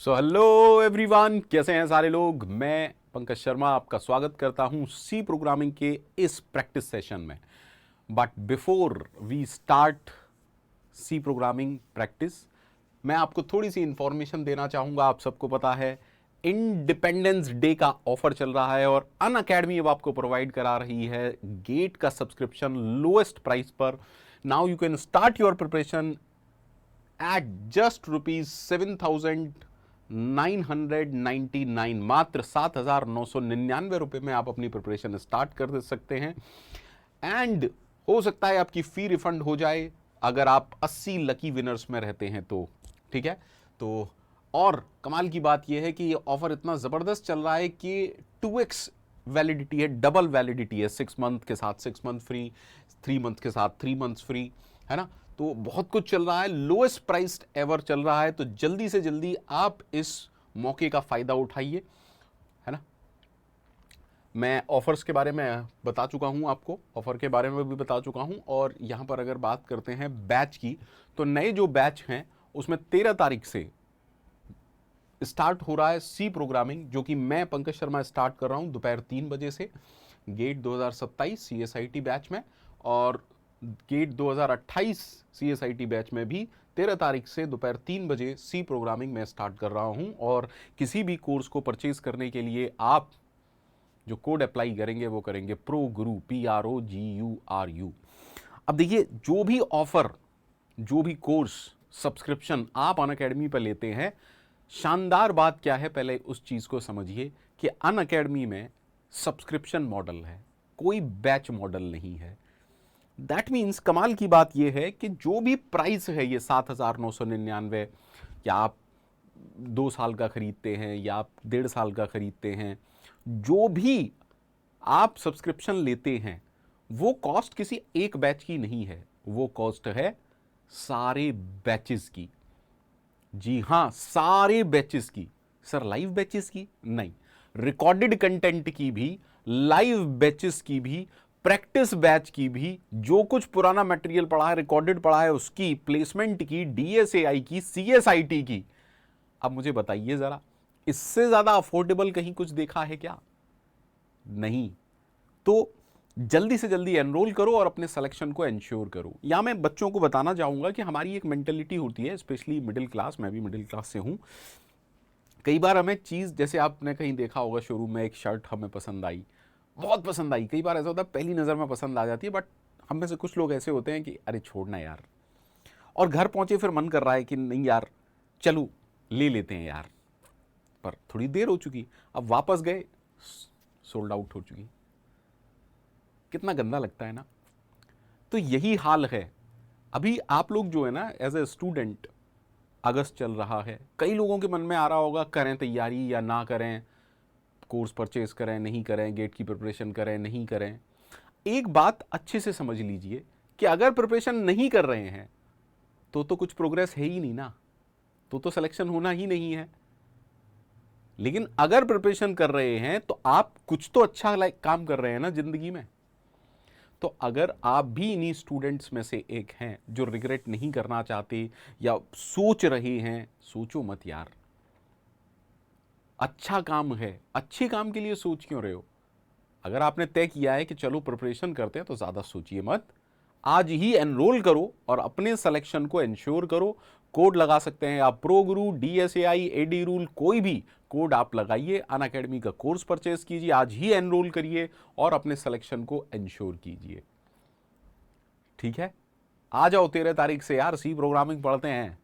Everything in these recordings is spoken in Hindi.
सो हेलो एवरीवन, कैसे हैं सारे लोग। मैं पंकज शर्मा आपका स्वागत करता हूं सी प्रोग्रामिंग के इस प्रैक्टिस सेशन में। But before we start C programming practice, मैं आपको थोड़ी सी इंफॉर्मेशन देना चाहूंगा। आप सबको पता है इंडिपेंडेंस डे का ऑफर चल रहा है और अन अकेडमी अब आपको प्रोवाइड करा रही है गेट का सब्सक्रिप्शन लोएस्ट प्राइस पर। Now you can start your preparation at just ₹7,999, मात्र 7,999 रुपए में आप अपनी प्रिपरेशन स्टार्ट कर सकते हैं। एंड हो सकता है आपकी फी रिफंड हो जाए अगर आप 80 लकी विनर्स में रहते हैं तो। ठीक है, तो और कमाल की बात यह है कि ये ऑफर इतना जबरदस्त चल रहा है कि 2x वैलिडिटी है, डबल वैलिडिटी है। 6 मंथ के साथ 6 मंथ फ्री, 3 मंथ के साथ 3 मंथ फ्री, है ना। तो बहुत कुछ चल रहा है, लोएस्ट प्राइस्ड एवर चल रहा है। तो जल्दी से जल्दी आप इस मौके का फायदा उठाइए, है ना। मैं ऑफर्स के बारे में बता चुका हूं, आपको ऑफर के बारे में भी बता चुका हूं। और यहां पर अगर बात करते हैं बैच की, तो नए जो बैच हैं उसमें 13 तारीख से स्टार्ट हो रहा है सी प्रोग्रामिंग, जो कि मैं पंकज शर्मा स्टार्ट कर रहा हूं दोपहर 3 बजे से गेट 2027 CSIT बैच में। और गेट 2028 CSIT बैच में भी 13 तारीख से दोपहर 3 बजे सी प्रोग्रामिंग में स्टार्ट कर रहा हूं। और किसी भी कोर्स को परचेज करने के लिए आप जो कोड अप्लाई करेंगे वो करेंगे PROGURU, PROGURU। अब देखिए, जो भी ऑफर, जो भी कोर्स सब्सक्रिप्शन आप अन अकेडमी पर लेते हैं, शानदार बात क्या है पहले उस चीज को समझिए कि अन अकेडमी में सब्सक्रिप्शन मॉडल है, कोई बैच मॉडल नहीं है। दैट मीन्स कमाल की बात यह है कि जो भी प्राइस है ये 7,999, या आप 2 साल का खरीदते हैं या आप 1.5 साल का खरीदते हैं, जो भी आप सब्सक्रिप्शन लेते हैं वो कॉस्ट किसी एक बैच की नहीं है, वो कॉस्ट है सारे बैचेस की। जी हां, सारे बैचेस की। सर लाइव बैचेस की नहीं, रिकॉर्डेड कंटेंट की भी, लाइव बैचेस की भी, प्रैक्टिस बैच की भी, जो कुछ पुराना मटेरियल पड़ा है, रिकॉर्डेड पड़ा है उसकी, प्लेसमेंट की, DSAI की, CSIT की। अब मुझे बताइए जरा, इससे ज्यादा अफोर्डेबल कहीं कुछ देखा है क्या? नहीं। तो जल्दी से जल्दी एनरोल करो और अपने सिलेक्शन को इंश्योर करो। या मैं बच्चों को बताना चाहूंगा कि हमारी एक मेंटेलिटी होती है, स्पेशली मिडिल क्लास, मैं भी मिडिल क्लास से हूं। कई बार हमें चीज़, जैसे आपने कहीं देखा होगा शोरूम में एक शर्ट हमें पसंद आई, बहुत पसंद आई। कई बार ऐसा होता है पहली नज़र में पसंद आ जाती है, बट हम में से कुछ लोग ऐसे होते हैं कि अरे छोड़ना यार, और घर पहुंचे फिर मन कर रहा है कि नहीं यार चलो ले लेते हैं यार, पर थोड़ी देर हो चुकी, अब वापस गए, सोल्ड आउट हो चुकी। कितना गंदा लगता है ना। तो यही हाल है अभी। आप लोग जो है ना, एज ए स्टूडेंट, अगस्त चल रहा है, कई लोगों के मन में आ रहा होगा करें तैयारी या ना करें, कोर्स परचेज करें नहीं करें, गेट की प्रिपरेशन करें नहीं करें। एक बात अच्छे से समझ लीजिए कि अगर प्रिपरेशन नहीं कर रहे हैं तो कुछ प्रोग्रेस है ही नहीं ना, तो सिलेक्शन होना ही नहीं है। लेकिन अगर प्रिपरेशन कर रहे हैं तो आप कुछ तो अच्छा काम कर रहे हैं ना जिंदगी में। तो अगर आप भी इन्हीं स्टूडेंट्स में से एक हैं जो रिग्रेट नहीं करना चाहते या सोच रहे हैं, सोचो मत यार, अच्छा काम है, अच्छे काम के लिए सोच क्यों रहे हो? अगर आपने तय किया है कि चलो प्रिपरेशन करते हैं तो ज़्यादा सोचिए मत, आज ही एनरोल करो और अपने सिलेक्शन को इंश्योर करो। कोड लगा सकते हैं आप, PROGURU, DSAI, AD रूल, कोई भी कोड आप लगाइए, अन अकेडमी का कोर्स परचेज कीजिए, आज ही एनरोल करिए और अपने सिलेक्शन को इंश्योर कीजिए। ठीक है, आ जाओ 13 तारीख से यार, सी प्रोग्रामिंग पढ़ते हैं,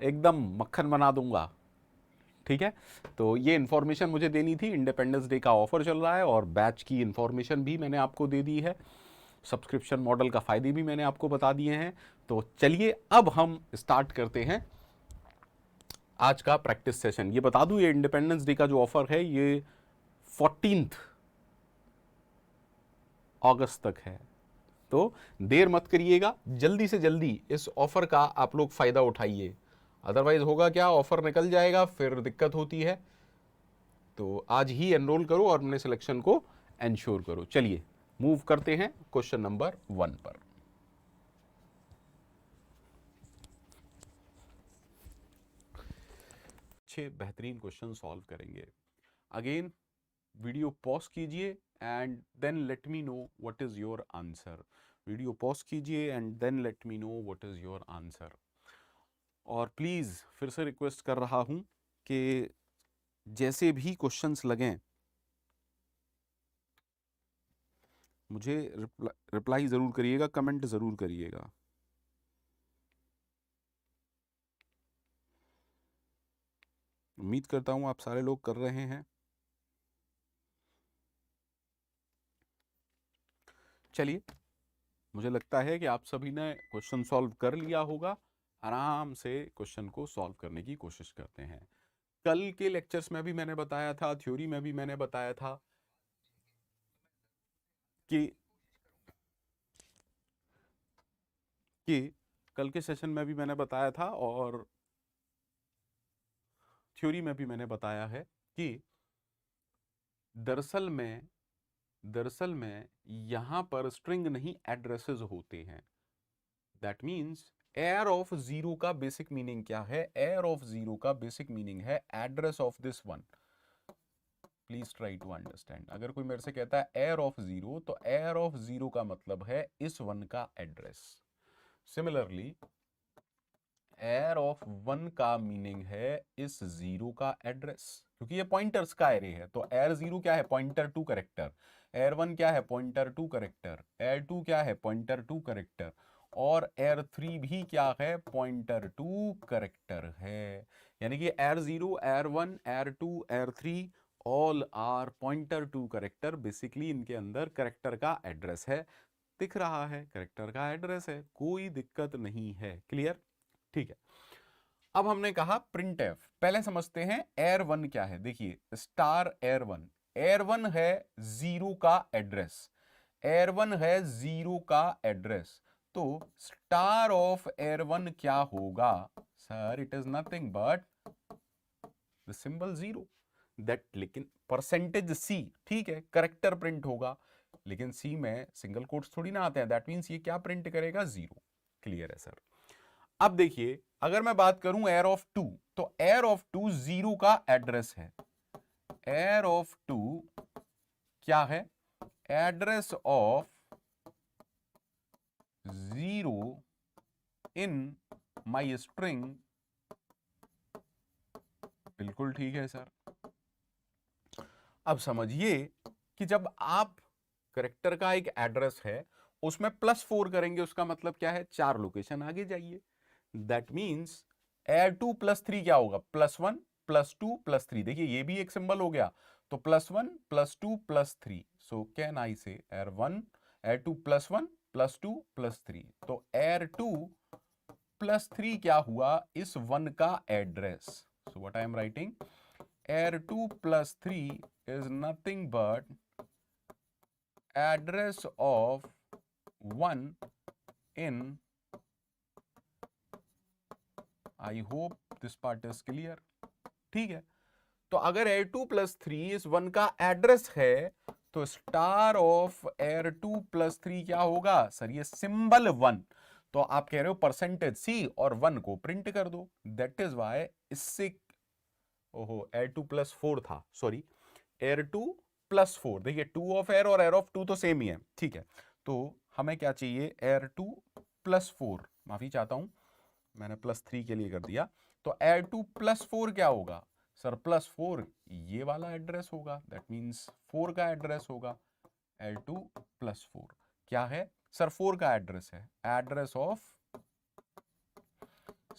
एकदम मक्खन बना दूंगा। ठीक है, तो ये इन्फॉर्मेशन मुझे देनी थी। इंडिपेंडेंस डे का ऑफर चल रहा है और बैच की इन्फॉर्मेशन भी मैंने आपको दे दी है, सब्सक्रिप्शन मॉडल का फायदे भी मैंने आपको बता दिए हैं। तो चलिए अब हम स्टार्ट करते हैं आज का प्रैक्टिस सेशन। ये बता दूं, ये इंडिपेंडेंस डे का जो ऑफर है ये 14 अगस्त तक है। तो देर मत करिएगा, जल्दी से जल्दी इस ऑफर का आप लोग फायदा उठाइए। अदरवाइज होगा क्या, ऑफर निकल जाएगा फिर दिक्कत होती है। तो आज ही एनरोल करो और अपने सिलेक्शन को एंश्योर करो। चलिए मूव करते हैं क्वेश्चन नंबर 1 पर। अच्छे बेहतरीन क्वेश्चन सॉल्व करेंगे। अगेन वीडियो पॉज कीजिए and then let me know what is your answer. Video pause कीजिए and then let me know what is your answer. और प्लीज़ फिर से रिक्वेस्ट कर रहा हूं कि जैसे भी क्वेश्चंस लगें मुझे रिप्लाई ज़रूर करिएगा, कमेंट ज़रूर करिएगा। उम्मीद करता हूं आप सारे लोग कर रहे हैं। चलिए, मुझे लगता है कि आप सभी ने क्वेश्चन सॉल्व कर लिया होगा। आराम से क्वेश्चन को सॉल्व करने की कोशिश करते हैं। कल के लेक्चर्स में भी मैंने बताया था, थ्योरी में भी मैंने बताया था कि कल के सेशन में भी मैंने बताया था और थ्योरी में भी मैंने बताया है कि दरअसल में यहां पर स्ट्रिंग नहीं एड्रेसेस होते हैं। That means arr of zero का बेसिक मीनिंग क्या है? एयर ऑफ जीरो का बेसिक मीनिंग है address of this one. Please try to understand. अगर कोई मेरे से कहता है एयर ऑफ जीरो, तो एयर ऑफ जीरो का मतलब है इस वन का address. Similarly arr of one का मीनिंग है इस जीरो का एड्रेस, क्योंकि ये पॉइंटर्स का एरे है। तो एयर जीरो क्या है? Pointer to character. Arr one क्या है? Pointer to character. Arr two क्या है? Pointer to character. और एयर थ्री भी क्या है? पॉइंटर टू करेक्टर है। यानी कि arr zero, arr one, arr two, arr three all are pointer to character. Basically इनके अंदर करेक्टर का एड्रेस है, दिख रहा है, करेक्टर का एड्रेस है, कोई दिक्कत नहीं है। क्लियर? ठीक है। अब हमने कहा प्रिंट एफ। पहले समझते हैं एयर वन क्या है। देखिए star air one, air one है जीरो का एड्रेस। एयर वन है जीरो का एड्रेस। तो स्टार ऑफ एयर वन क्या होगा? Sir it is nothing but the symbol zero. That, लेकिन परसेंटेज सी, ठीक है, करेक्टर प्रिंट होगा, लेकिन सी में सिंगल कोट्स थोड़ी ना आते हैं। दैट मीन्स ये क्या प्रिंट करेगा? जीरो। क्लियर है सर? अब देखिए अगर मैं बात करूं एयर ऑफ टू, तो एयर ऑफ टू जीरो का एड्रेस है। एयर ऑफ टू क्या है? Address of zero in my string. बिल्कुल ठीक है सर। अब समझिए कि जब आप करेक्टर का एक एड्रेस है उसमें +4 करेंगे, उसका मतलब क्या है? 4 लोकेशन आगे जाइए। दैट मीन्स एयर 2 +3 क्या होगा? +1 +2 +3। देखिए ये भी एक सिंबल हो गया, तो +1 +2 +3। सो can I say air 1, air 2 +1 +2 +3। तो एयर 2 +3 क्या हुआ? इस वन का address. So what I am writing? Air 2 +3 is nothing but address of 1 in, I hope this part is clear। ठीक है, तो अगर एयर 2 +3 इस वन का एड्रेस है, तो स्टार ऑफ एयर 2 +3 क्या होगा? सर ये सिंबल 1। तो आप कह रहे हो परसेंटेज सी और 1 को प्रिंट कर दो। दैट इज वाई इससे, ओहो एयर 2 +4 था, सॉरी, एयर 2 +4। देखिए 2 ऑफ एयर और एयर ऑफ 2 तो सेम ही है, ठीक है। तो हमें क्या चाहिए? एयर 2 +4, माफी चाहता हूं मैंने +3 के लिए कर दिया। तो एयर 2 +4 क्या होगा? सर +4 ये वाला एड्रेस होगा। दैट मीन्स 4 का एड्रेस होगा। एयर 2 +4 क्या है? सर 4 का एड्रेस है, address of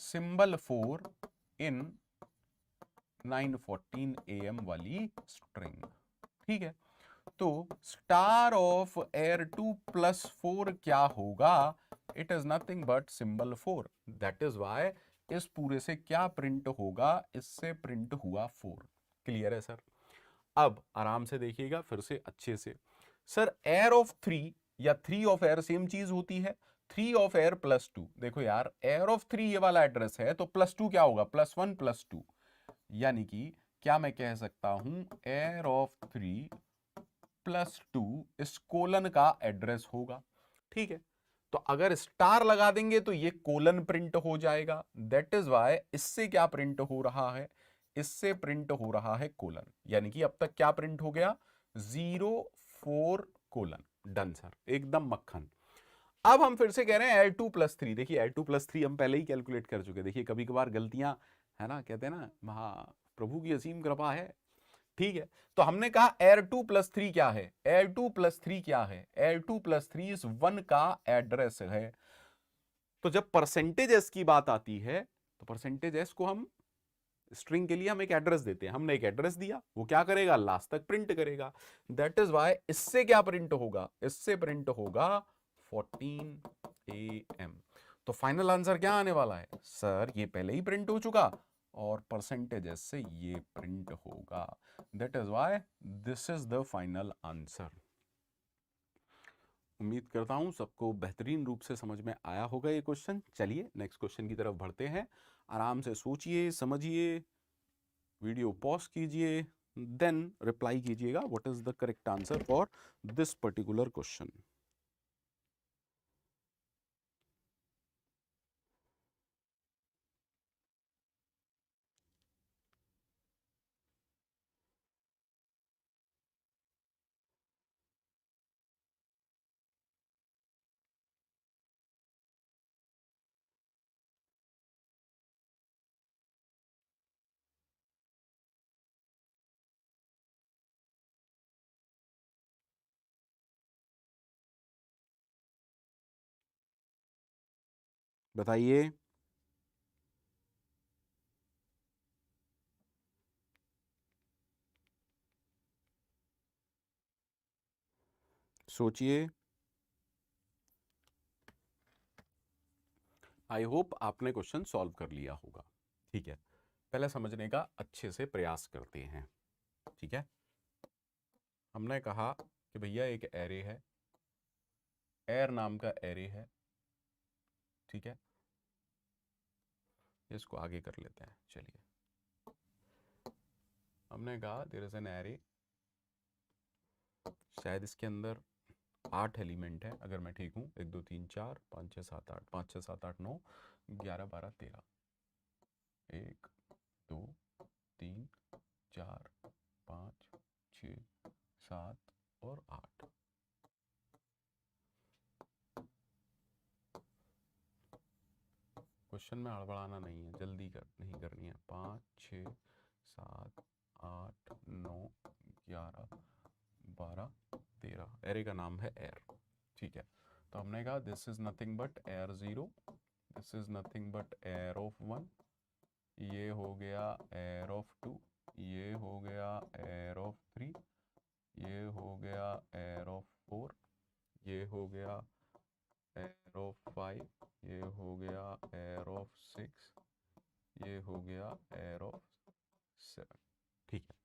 symbol 4 in 9:14 AM वाली स्ट्रिंग। ठीक है, तो स्टार ऑफ एयर 2 +4 क्या होगा? It is nothing but symbol 4। That is why इस पूरे से क्या प्रिंट होगा? इससे प्रिंट हुआ 4। क्लियर है सर? अब आराम से देखिएगा फिर से अच्छे से। सर एयर ऑफ 3 या 3 ऑफ एयर सेम चीज होती है। 3 ऑफ एयर +2, देखो यार एयर ऑफ 3 ये वाला एड्रेस है, तो +2 क्या होगा? +1 +2। यानी कि क्या मैं कह सकता हूं एयर ऑफ 3 +2 इस कोलन का एड्रेस होगा। ठीक है, तो अगर स्टार लगा देंगे तो ये कोलन प्रिंट हो जाएगा। दैट इज वाई इससे क्या प्रिंट हो रहा है? इससे प्रिंट हो रहा है कोलन, यानी कि अब तक क्या प्रिंट हो गया 0 4 कोलन। डन सर, एकदम मक्खन। अब हम फिर से कह रहे हैं L2+3। देखिए L2+3 हम पहले ही कैलकुलेट कर चुके। देखिए कभी कभार गलतियां, है ना, कहते हैं ना महाप्रभु की असीम कृपा है। ठीक है, तो हमने कहा L2+3 क्या है, L2+3 क्या है, L2+3 इस 1 का एड्रेस है। तो जब परसेंटेज एस की बात आती है तो परसेंटेज एस को हम स्ट्रिंग के लिए हम एक एड्रेस देते हैं। हमने एक एड्रेस दिया, वो क्या करेगा, लास्ट तक प्रिंट करेगा। दैट इज वाई इससे क्या प्रिंट होगा, इससे प्रिंट होगा 14 AM। तो फाइनल आंसर क्या आने वाला है सर, ये पहले ही प्रिंट हो चुका और परसेंटेज से ये प्रिंट होगा। That is why this is the final answer. उम्मीद करता हूं सबको बेहतरीन रूप से समझ में आया होगा ये क्वेश्चन। चलिए नेक्स्ट क्वेश्चन की तरफ बढ़ते हैं। आराम से सोचिए, समझिए, वीडियो पॉज कीजिए, देन रिप्लाई कीजिएगा what is the correct answer for this particular question. बताइए। सोचिए। आई होप आपने क्वेश्चन सॉल्व कर लिया होगा। ठीक है, पहले समझने का अच्छे से प्रयास करते हैं। ठीक है, हमने कहा कि भैया एक एरे है, एर नाम का एरे है। ठीक है, इसको आगे कर लेते हैं। चलिए, हमने कहा देयर इज एन एरे, शायद इसके अंदर 8 एलिमेंट है अगर मैं ठीक हूँ। 1 2 3 4 5 6 7 8, 5 6 7 8 9 11 12 13, 1 2 3 4 5 6 7 और 8। क्वेश्चन में हड़बड़ाना नहीं है, जल्दी नहीं करनी है। 5 6 7 8 9 11 12 13, एरे का नाम है एर। ठीक है, तो हमने कहा दिस इज नथिंग बट एर 0, दिस इज नथिंग बट एर ऑफ 1, ये हो गया एर ऑफ 2, ये हो गया एर ऑफ 3, ये हो गया एर ऑफ 4, ये हो गया एर ऑफ 5, ये हो गया एर ऑफ 6, ये हो गया एर ऑफ 7। ठीक है,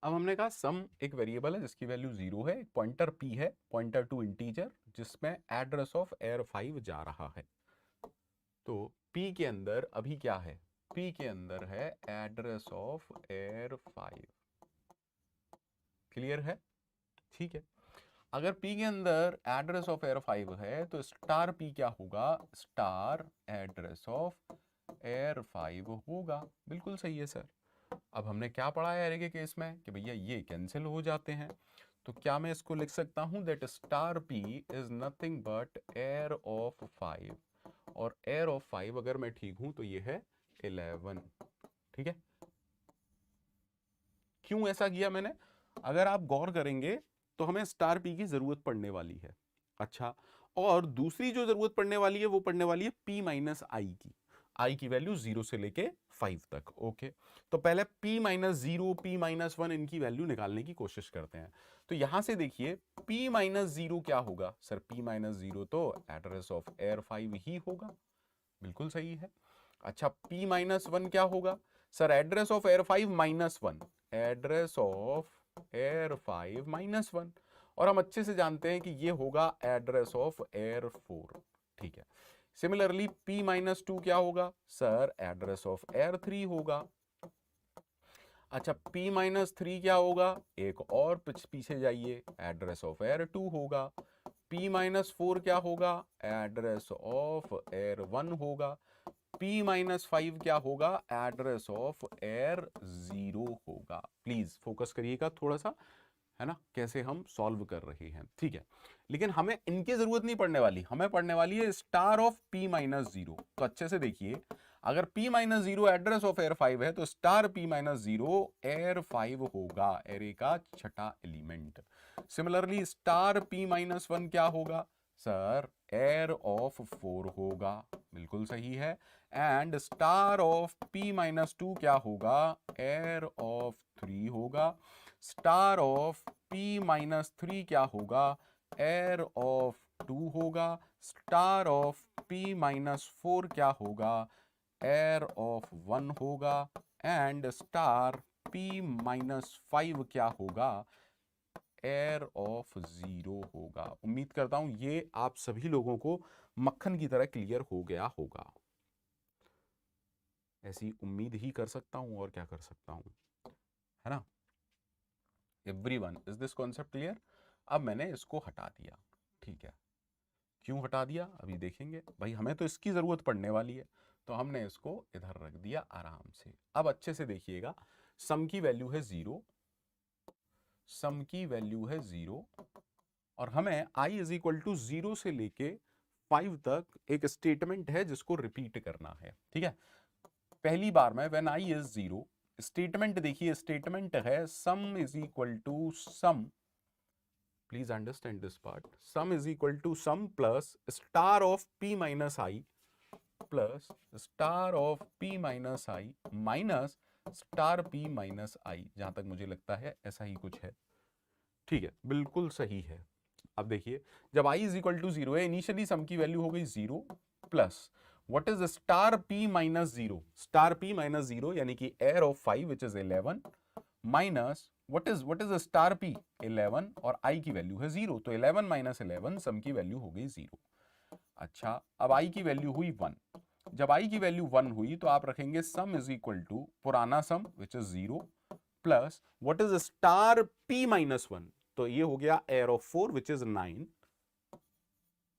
अब हमने कहा सम एक वेरिएबल है जिसकी वैल्यू 0 है, एक पॉइंटर p है, पॉइंटर टू इंटीजर, जिसमें एड्रेस ऑफ एर 5 जा रहा है। तो p के अंदर अभी क्या है, p के अंदर है एड्रेस ऑफ एर 5। क्लियर है? ठीक है, अगर p के अंदर एड्रेस ऑफ एर 5 है तो स्टार p क्या होगा, स्टार एड्रेस ऑफ एर 5 होगा। बिल्कुल सही है सर। अब हमने क्या पढ़ा है एरे के केस में कि भैया ये कैंसिल हो जाते हैं, तो क्या मैं इसको लिख सकता हूं that star p is nothing but एर ऑफ 5, और एर ऑफ 5 अगर मैं ठीक हूं तो ये है 11। ठीक है, क्यों ऐसा किया मैंने, अगर आप गौर करेंगे तो हमें स्टार p की जरूरत पड़ने वाली है। अच्छा, और दूसरी जो जरूरत पड़ने वाली है वो पड़ने वाली है p माइनस आई की, आई की वैल्यू 0 से लेके 5 तक। ओके, तो पहले p माइनस 0 p माइनस 1 इनकी वैल्यू निकालने की कोशिश करते हैं। तो यहां से देखिए p माइनस 0 क्या होगा सर, p माइनस 0 तो एड्रेस ऑफ एर 5 ही होगा। बिल्कुल सही है। अच्छा, p माइनस 1 क्या होगा सर, एड्रेस ऑफ एर 5 माइनस 1, एड्रेस ऑफ एर 5 माइनस 1, और हम अच्छे से जानते हैं कि ये होगा एड्रेस ऑफ एर 4। ठीक है, सिमिलरली p माइनस 2 क्या होगा सर, एड्रेस ऑफ एर 3 होगा। अच्छा, p माइनस 3 क्या होगा, एक और पीछे जाइए, एड्रेस ऑफ एर 2 होगा। p माइनस 4 क्या होगा, एड्रेस ऑफ एर 1 होगा। P माइनस 5 क्या होगा, एड्रेस ऑफ एयर 0 होगा। प्लीज फोकस करिएगा थोड़ा सा, है ना, कैसे हम सॉल्व कर रहे हैं, ठीक है। लेकिन हमें इनकी जरूरत नहीं पड़ने वाली, हमें पड़ने वाली है स्टार ऑफ P माइनस 0। तो अच्छे से देखिए, अगर P minus 0 address of air 5 है तो स्टार P माइनस 0 एयर 5 होगा, एरे का छठा element. Similarly star P minus 1 क्या होगा सर, एयर ऑफ 4 होगा, बिल्कुल सही है। And star of P minus 2 क्या होगा, एयर ऑफ 3 होगा। स्टार ऑफ P माइनस 3 क्या होगा, एयर ऑफ 2 होगा। स्टार ऑफ P माइनस 4 क्या होगा, एयर ऑफ 1 होगा। एंड स्टार P माइनस 5 क्या होगा, एयर ऑफ 0 होगा। उम्मीद करता हूं ये आप सभी लोगों को मक्खन की तरह क्लियर हो गया होगा। ऐसी उम्मीद ही कर सकता हूं, और क्या कर सकता हूं, है ना। Everyone, is this concept clear. अब मैंने इसको हटा दिया, ठीक है। क्यों हटा दिया अभी देखेंगे, भाई हमें तो इसकी जरूरत पड़ने वाली है, तो हमने इसको इधर रख दिया आराम से। अब अच्छे से देखिएगा, सम की वैल्यू है 0, सम की वैल्यू है 0, और हमें i इज इक्वल टू 0 से लेके 5 तक एक स्टेटमेंट है जिसको रिपीट करना है, ठीक है। पहली बार में व्हेन i इज 0, स्टेटमेंट देखिए, स्टेटमेंट है sum is equal to sum, please understand this part, sum is equal to sum plus star of p minus i plus star of p minus i minus star p minus i. जहां तक मुझे लगता है ऐसा ही कुछ है, ठीक है, बिल्कुल सही है। अब देखिए, जब i इज इक्वल टू 0 है, इनिशियली सम की वैल्यू हो गई 0 plus what is star p minus 0, star p minus 0 यानी कि air of 5 which is 11 minus what is star p 11, और i की वैल्यू है 0, तो 11 माइनस 11 सम की वैल्यू हो गई 0। अच्छा, अब i की वैल्यू हुई 1। जब i की वैल्यू 1 हुई तो आप रखेंगे सम इज इक्वल टू पुराना sum which is 0 plus what is star p minus 1, तो ये हो गया arr of 4 which is 9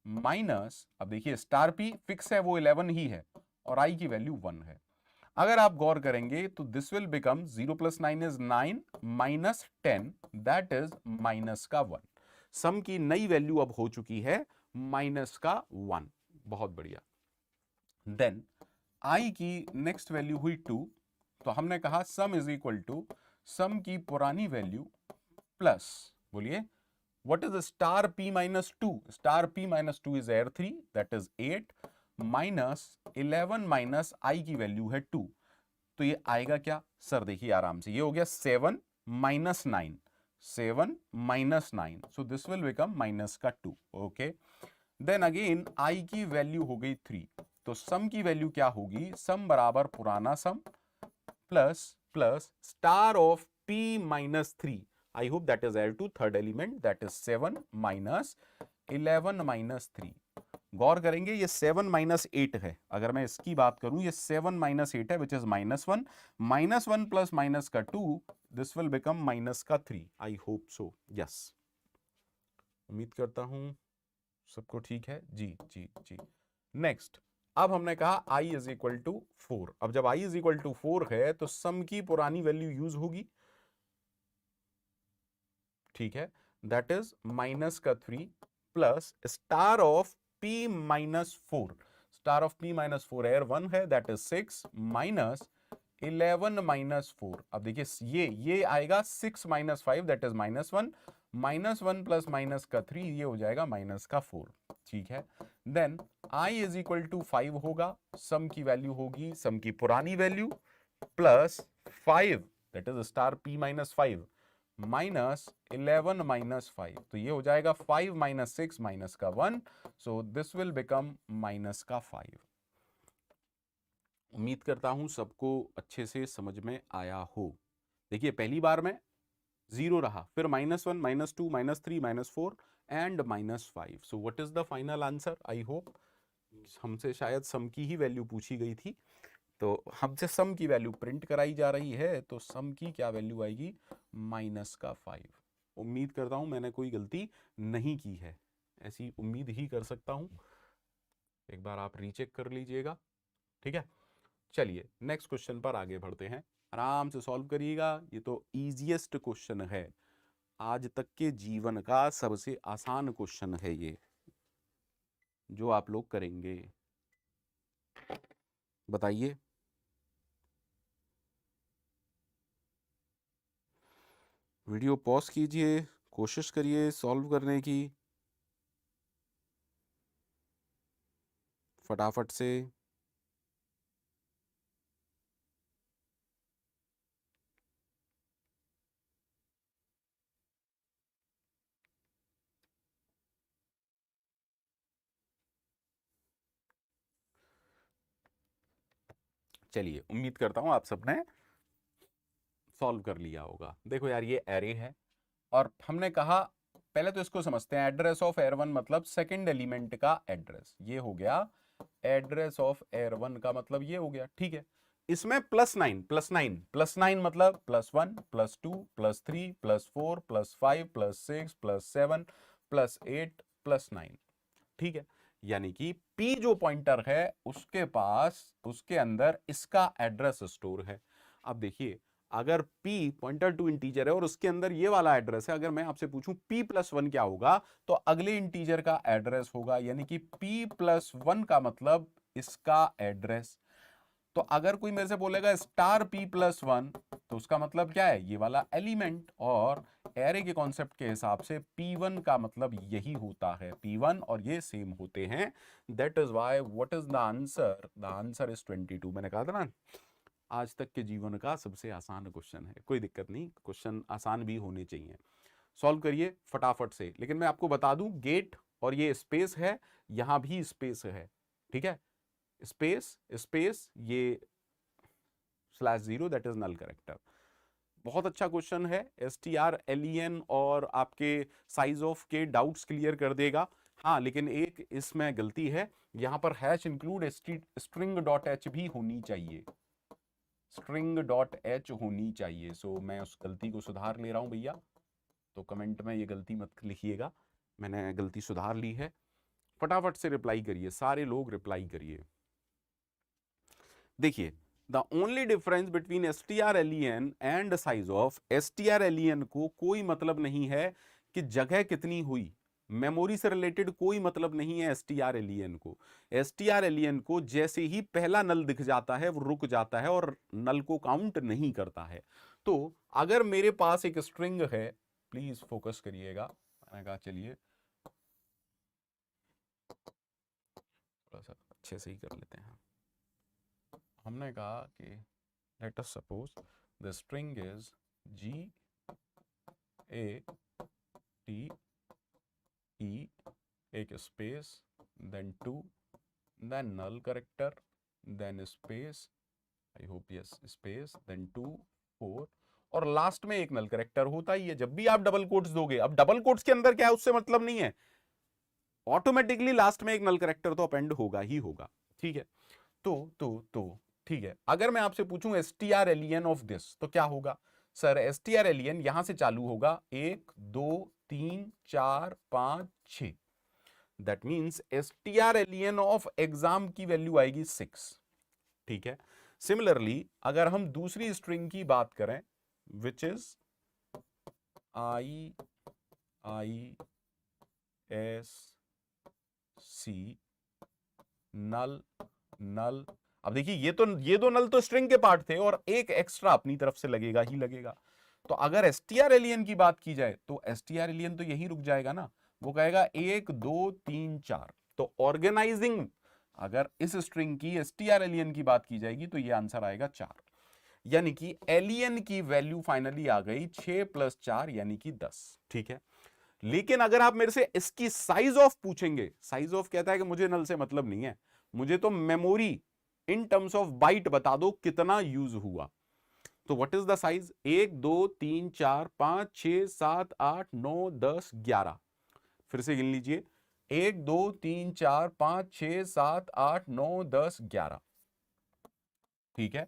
minus, अब देखिए स्टार p फिक्स है वो 11 ही है और i की वैल्यू 1 है। अगर आप गौर करेंगे तो this will become 0 plus 9 is 9 minus 10 that is minus का 1। सम की नई वैल्यू अब हो चुकी है माइनस का 1, बहुत बढ़िया। देन i की नेक्स्ट वैल्यू हुई 2, तो हमने कहा सम इज इक्वल टू सम की पुरानी वैल्यू प्लस, बोलिए what is star p minus 2, star p minus 2 is air 3 that is 8 minus 11 minus i की वैल्यू है 2, तो ये आएगा क्या सर, देखिए आराम से, ये हो गया 7 minus 9, 7 minus 9, so this will become minus का 2, ओके। देन अगेन i की वैल्यू हो गई 3, तो सम की वैल्यू क्या होगी, सम बराबर पुराना sum plus plus star of p minus 3, I hope that is L2 third element, that is 7 minus 11 minus 3। गौर करेंगे ये 7 माइनस 8 है, अगर मैं इसकी बात करूं ये 7 माइनस 8 है विच इज -1, -1 प्लस माइनस का 2, दिस विल बिकम माइनस का 3। आई होप सो, यस, उम्मीद करता हूं सबको ठीक है, जी जी जी। नेक्स्ट, अब हमने कहा i इज इक्वल टू 4, अब जब i इज इक्वल टू 4 है तो सम की पुरानी वैल्यू यूज होगी, ठीक है, दैट इज माइनस का 3 plus star of p minus 4, star of p minus 4 air 1 है दैट इज 6 माइनस 11 माइनस 4। अब देखिए ये आएगा 6 minus 5 that is -1, -1 plus minus का 3 ये हो जाएगा माइनस का 4, ठीक है। Then i is equal to 5 होगा, सम की वैल्यू होगी सम की पुरानी value plus 5 that is star p minus 5 minus 11 minus 5, तो ये हो जाएगा 5 माइनस 6 माइनस का 1, so this will become minus का 5। उम्मीद करता हूं सबको अच्छे से समझ में आया हो। देखिए पहली बार में 0 रहा, फिर -1 -2 -3 -4 and -5, so what is the final answer. I hope, हमसे शायद सम की ही वैल्यू पूछी गई थी, तो हमसे सम की वैल्यू प्रिंट कराई जा रही है, तो सम की क्या वैल्यू आएगी, माइनस का 5। उम्मीद करता हूं मैंने कोई गलती नहीं की है, ऐसी उम्मीद ही कर सकता हूं। एक बार आप रीचेक कर लीजिएगा। ठीक है, चलिए नेक्स्ट क्वेश्चन पर आगे बढ़ते हैं। आराम से सॉल्व करिएगा, ये तो इजीएस्ट क्वेश्चन है, आज तक के जीवन का सबसे आसान क्वेश्चन है ये जो आप लोग करेंगे। बताइए, वीडियो पॉज कीजिए, कोशिश करिए सॉल्व करने की फटाफट से। चलिए, उम्मीद करता हूं आप सबने सॉल्व कर लिया होगा। देखो यार, ये एरे है और हमने कहा, पहले तो इसको समझते हैं। एड्रेस ऑफ एयर वन मतलब सेकंड एलिमेंट का एड्रेस, ये हो गया एड्रेस ऑफ एयर वन का मतलब ये हो गया, ठीक है। इसमें +9 +9 +9 मतलब +1 +2 +3 +4 +5 +6 +7 +8 +9, ठीक है। यानी कि P जो पॉइंटर है उसके पास, उसके अंदर इसका एड्रेस स्टोर है। अब देखिए, अगर P पॉइंटर टू इंटीजर है और उसके अंदर ये वाला एड्रेस है, अगर मैं आपसे पूछूं P+1 क्या होगा, तो अगले इंटीजर का एड्रेस होगा, यानी कि P+1 का मतलब इसका एड्रेस। तो अगर कोई मेरे से बोलेगा *P+1, तो उसका मतलब क्या है, ये वाला एलिमेंट। और एरे के कॉन्सेप्ट के हिसाब से P1 का मतलब यही होता है, P1 और ये सेम होते हैं। That is why what is the answer is 22। मैंने कहा था ना, आज तक के जीवन का सबसे आसान क्वेश्चन है। कोई दिक्कत नहीं, क्वेश्चन आसान भी होने चाहिए। सॉल्व करिए फटाफट से। लेकिन मैं आपको बता दूं, गेट और ये स्पेस है, यहां भी स्पेस है, ठीक है। स्पेस स्पेस, ये /0 दैट इज नल करेक्टर। बहुत अच्छा क्वेश्चन है। STRLEN और आपके साइज ऑफ के डाउट्स क्लियर कर देगा। हाँ, लेकिन एक इसमें गलती है, यहां पर हैश इंक्लूड string.h भी होनी चाहिए, string.h होनी चाहिए। सो मैं उस गलती को सुधार ले रहा हूं भैया, तो कमेंट में ये गलती मत लिखिएगा, मैंने गलती सुधार ली है। फटाफट से रिप्लाई करिए, सारे लोग रिप्लाई करिए। देखिए, the only difference between STRLEN and size of, STRLEN को कोई मतलब नहीं है कि जगह कितनी हुई, मेमोरी से रिलेटेड कोई मतलब नहीं है STRLEN को। STRLEN को जैसे ही पहला नल दिख जाता है वो रुक जाता है और नल को काउंट नहीं करता है। तो अगर मेरे पास एक स्ट्रिंग है, प्लीज फोकस करिएगा, मैंने कहा चलिए थोड़ा सा अच्छे से ही कर लेते हैं। हमने कहा कि let us suppose the string is GATE, एक space, then 2, then null character, then space, I hope yes, space, then 2 4, और लास्ट में एक नल करेक्टर होता ही है जब भी आप डबल कोट्स दोगे। अब डबल कोट्स के अंदर क्या है उससे मतलब नहीं है, ऑटोमेटिकली लास्ट में एक नल करेक्टर तो अपेंड होगा ही होगा, ठीक है। तो ठीक है, अगर मैं आपसे पूछूं STRLEN ऑफ दिस, तो क्या होगा सर? STRLEN यहां से चालू होगा 1 2 3 4 5 6, that means STRLEN of exam की वैल्यू आएगी 6, ठीक है। सिमिलरली अगर हम दूसरी स्ट्रिंग की बात करें, विच इज IISC नल नल। अब देखिए, ये दो नल तो स्ट्रिंग के पार्ट थे और एक एक्स्ट्रा अपनी तरफ से लगेगा ही लगेगा। तो अगर STRLEN की बात की जाए तो STRLEN तो यही रुक जाएगा ना, वो कहेगा 1 2 3 4। तो ऑर्गेनाइजिंग, अगर इस स्ट्रिंग की STRLEN की बात की जाएगी तो ये आंसर आएगा 4, यानी कि एलियन की वैल्यू फाइनली आ गई 6 + 4 यानी कि 10, ठीक है। लेकिन अगर आप मेरे से इसकी साइज ऑफ पूछेंगे, साइज ऑफ कहता है कि मुझे नल से मतलब नहीं है, मुझे तो memory in terms of bite बता दो कितना यूज हुआ। तो व्हाट इज द साइज? 1 2 3 4 5 6 7 8 9 10 11। फिर से गिन लीजिए, 1 2 3 4 5 6 7 8 9 10 11, ठीक है।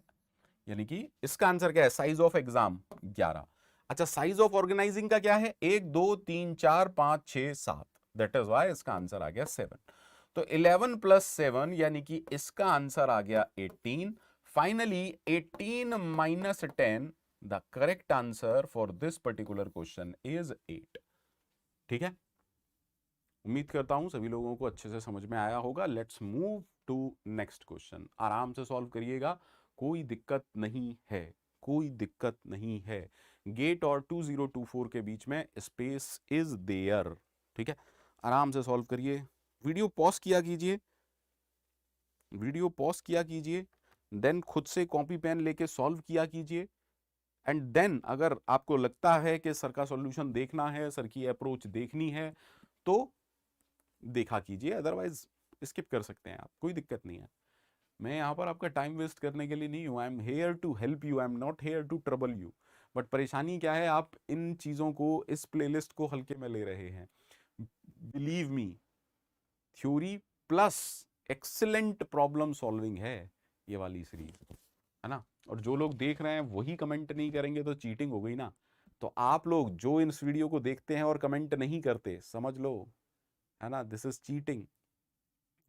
यानी कि इसका आंसर क्या है? Size of exam 11। अच्छा, साइज ऑफ ऑर्गेनाइजिंग का क्या है? 1 2 3 4 5 6 7, दैट इज वाई इसका आंसर आ गया 7। तो 11 प्लस 7 यानी कि इसका आंसर आ गया 18। Finally 18 minus 10, the correct answer for this particular question is 8। ठीक है, उम्मीद करता हूं सभी लोगों को अच्छे से समझ में आया होगा। Let's move to next question. आराम से सॉल्व करिएगा, कोई दिक्कत नहीं है, कोई दिक्कत नहीं है। गेट और 2024 के बीच में स्पेस इज देयर। ठीक है, आराम से सॉल्व करिए। वीडियो पॉज किया कीजिए, वीडियो पॉज किया कीजिए, देन खुद से कॉपी पेन लेके सॉल्व किया कीजिए। एंड देन अगर आपको लगता है कि सर का सॉल्यूशन देखना है, सर की अप्रोच देखनी है, तो देखा कीजिए, अदरवाइज स्किप कर सकते हैं आप, कोई दिक्कत नहीं है। मैं यहाँ पर आपका टाइम वेस्ट करने के लिए नहीं हूँ। I am here to help you, I am not here to trouble you. But परेशानी क्या है, आप इन चीज़ों को, इस प्लेलिस्ट को हल्के में ले रहे हैं। Believe me, theory plus excellent problem solving है ये वाली सीरीज, है ना। और जो लोग देख रहे हैं वही कमेंट नहीं करेंगे तो चीटिंग हो गई ना। तो आप लोग जो इस वीडियो को देखते हैं और कमेंट नहीं करते, समझ लो, है ना, दिस इज चीटिंग,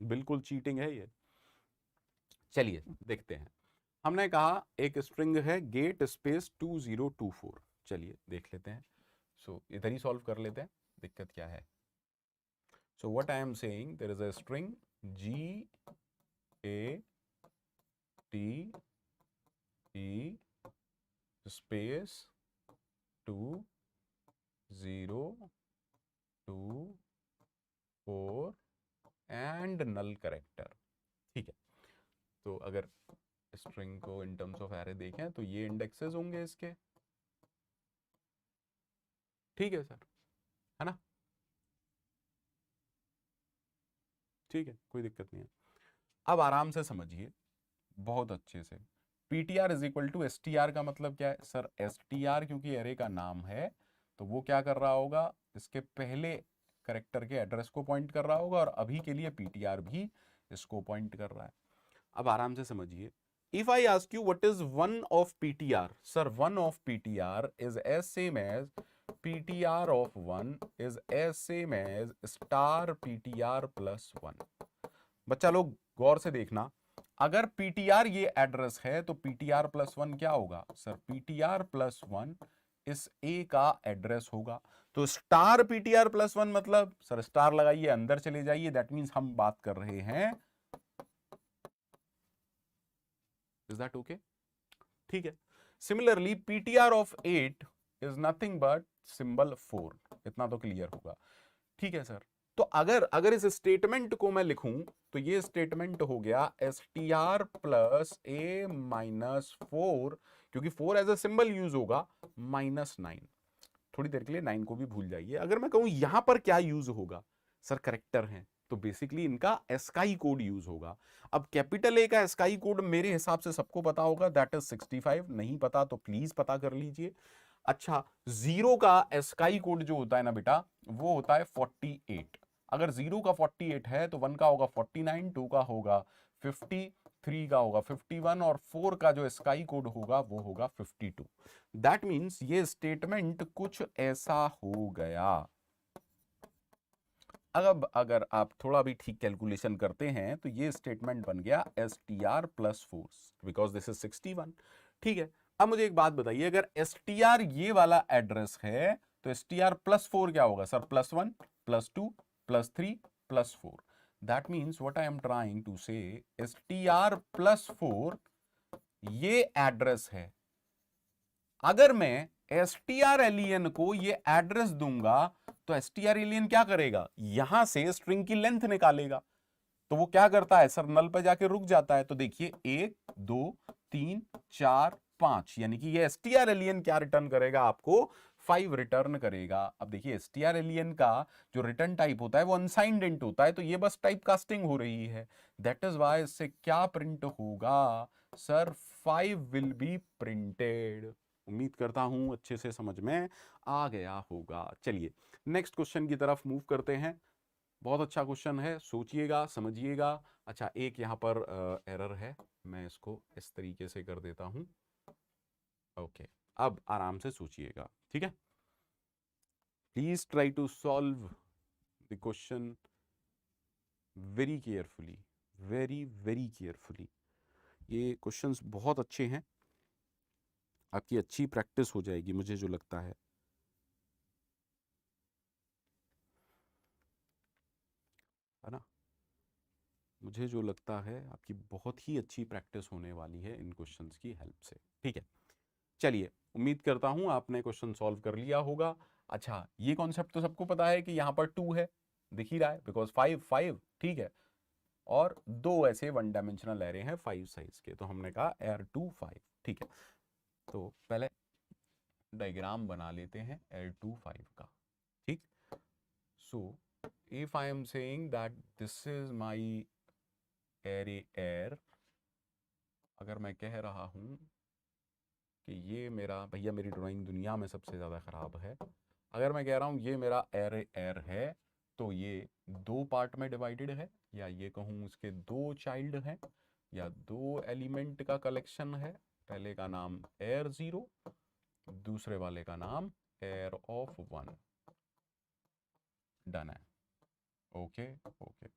बिल्कुल चीटिंग है ये। चलिए देखते हैं। हमने कहा एक स्ट्रिंग है गेट स्पेस 2024, चलिए देख लेते हैं। सो इधर ही सॉल्व कर लेते हैं, दिक्कत क्या है। So what I am saying, there is a string GATE space 2024 and null character. ठीक है, तो अगर स्ट्रिंग को इन टर्म्स ऑफ एरे देखें तो ये इंडेक्सेस होंगे इसके। ठीक है सर, है ना, ठीक है, कोई दिक्कत नहीं है। अब आराम से समझिए बहुत अच्छे से। PTR is equal to STR का मतलब क्या है सर? STR क्योंकि एरे का नाम है तो वो क्या कर रहा होगा, इसके पहले करेक्टर के एड्रेस को पॉइंट कर रहा होगा, और अभी के लिए PTR भी इसको पॉइंट कर रहा है। अब आराम से समझिए, if I ask you what is one of PTR, sir one of PTR is as same as PTR of one is as same as star PTR plus one. बच्चा लोग गौर से देखना, अगर PTR ये एड्रेस है तो PTR प्लस वन क्या होगा सर? PTR प्लस वन इस A का एड्रेस होगा। तो स्टार PTR प्लस वन मतलब, सर स्टार लगाइए, अंदर चले जाइए, दैट मीन्स हम बात कर रहे हैं, इज दैट ओके? ठीक है, similarly PTR of 8 is nothing but symbol 4, इतना तो क्लियर होगा। ठीक है सर, तो अगर इस स्टेटमेंट को मैं लिखूं तो ये स्टेटमेंट हो गया STR प्लस A माइनस 4, क्योंकि 4 एज ए सिंबल यूज होगा, माइनस 9। थोड़ी देर के लिए 9 को भी भूल जाइए। अगर मैं कहूं यहां पर क्या यूज होगा सर, करेक्टर है, तो बेसिकली इनका एस्काई कोड यूज होगा। अब कैपिटल A का एस्काई कोड मेरे हिसाब से सबको पता होगा, दैट इज 65। नहीं पता तो प्लीज पता कर लीजिए। अच्छा, जीरो का एस्काई कोड जो होता है ना बेटा, वो होता है 48। अगर जीरो का 48 है तो वन का होगा 49, टू का होगा 50, थ्री का होगा 51, और फोर का जो स्काई कोड होगा वो होगा 52। दैट मीन्स ये स्टेटमेंट कुछ ऐसा हो गया। अब अगर आप थोड़ा भी ठीक कैलकुलेशन करते हैं तो ये स्टेटमेंट बन गया STR plus 4, because this is 61। ठीक है, अब मुझे एक बात बताइए, अगर STR ये वाला एड्रेस है तो STR प्लस 4 क्या होगा sir? Plus 1 plus 2 plus 3 plus 4। That means what I am trying to say, STR plus 4 ये एड्रेस है। अगर मैं STR-LEN को ये एड्रेस दूंगा तो STR-LEN क्या करेगा, यहां से स्ट्रिंग की लेंथ निकालेगा। तो वो क्या करता है सर? नल पे जाके रुक जाता है। तो देखिए 1 2 3 4 5, यानी कि ये STR-LEN क्या रिटर्न करेगा आपको? 5 रिटर्न करेगा। अब देखिए STR-LEN का जो रिटर्न टाइप होता है वो अनसाइंड इंट होता है, तो ये बस टाइप कास्टिंग हो रही है। दैट इज वाई इससे क्या प्रिंट होगा सर? 5 will be printed. उम्मीद करता हूं अच्छे से समझ में आ गया होगा। चलिए नेक्स्ट क्वेश्चन की तरफ मूव करते हैं। बहुत अच्छा क्वेश्चन है, सोचिएगा, समझिएगा। अच्छा, एक यहाँ पर एरर है, मैं इसको इस तरीके से कर देता हूं। ओके, अब आराम से सोचिएगा, ठीक है। Please try to solve the question very carefully, very very carefully. ये क्वेश्चंस बहुत अच्छे हैं, आपकी अच्छी प्रैक्टिस हो जाएगी मुझे जो लगता है ना। मुझे जो लगता है आपकी बहुत ही अच्छी प्रैक्टिस होने वाली है इन क्वेश्चंस की हेल्प से। ठीक है, चलिए उम्मीद करता हूं आपने क्वेश्चन सॉल्व कर लिया होगा। अच्छा, ये कॉन्सेप्ट तो सबको पता है कि यहाँ पर 2 है, दिख ही रहा है, बिकॉज 5 ठीक है, और दो ऐसे वन डायमेंशनल एरे हैं 5 साइज के, तो हमने कहा एयर 2 5। ठीक है, तो पहले डायग्राम बना लेते हैं एयर 2 5 का। ठीक, so if I am saying that this is my array air, अगर मैं कह रहा हूं कि ये मेरा, भैया मेरी ड्राइंग दुनिया में सबसे ज़्यादा ख़राब है, अगर मैं कह रहा हूँ ये मेरा एरे एयर है, तो ये 2 पार्ट में डिवाइडेड है, या ये कहूँ इसके 2 चाइल्ड हैं, या 2 एलिमेंट का कलेक्शन है। पहले का नाम एयर 0, दूसरे वाले का नाम एयर ऑफ 1। डन है, ओके ओके।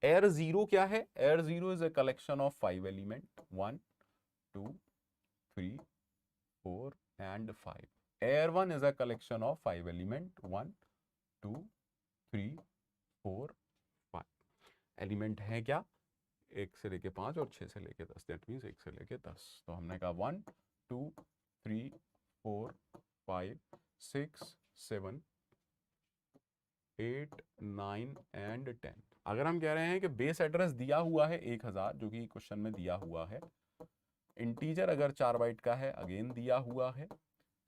एयर 0 क्या है? Air 0 is a collection of 5 element, 1 2 3 4 and 5. Air 1 is a collection of 5 element, 1 2 3 4 5। Element है क्या? 1 से लेके 5 और 6 से लेके 10, दैट मीन्स 1 से लेके 10। तो हमने कहा 1 2 3 4 5 6 7 8 9 एंड 10। अगर हम कह रहे हैं कि बेस एड्रेस दिया हुआ है 1000, जो कि क्वेश्चन में दिया हुआ है, इंटीजर अगर 4 बाइट का है, अगेन दिया हुआ है,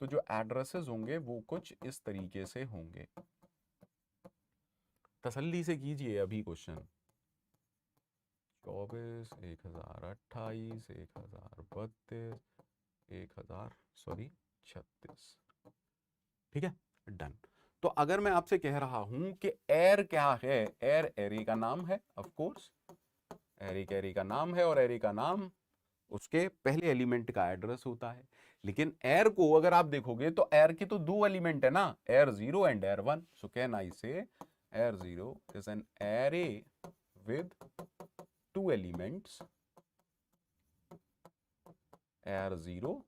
तो जो एड्रेसेस होंगे वो कुछ इस तरीके से होंगे। तसल्ली से कीजिए अभी क्वेश्चन 24 1028 1032 36। ठीक है, डन। तो अगर मैं आपसे कह रहा हूं कि एयर क्या है, एयर एरे का नाम है, ऑफ कोर्स एरे का नाम है, और एरे का नाम उसके पहले एलिमेंट का एड्रेस होता है। लेकिन एयर को अगर आप देखोगे तो एयर के तो 2 एलिमेंट है ना, arr 0 and arr 1। So can I say arr 0 is an array with 2 elements, arr 0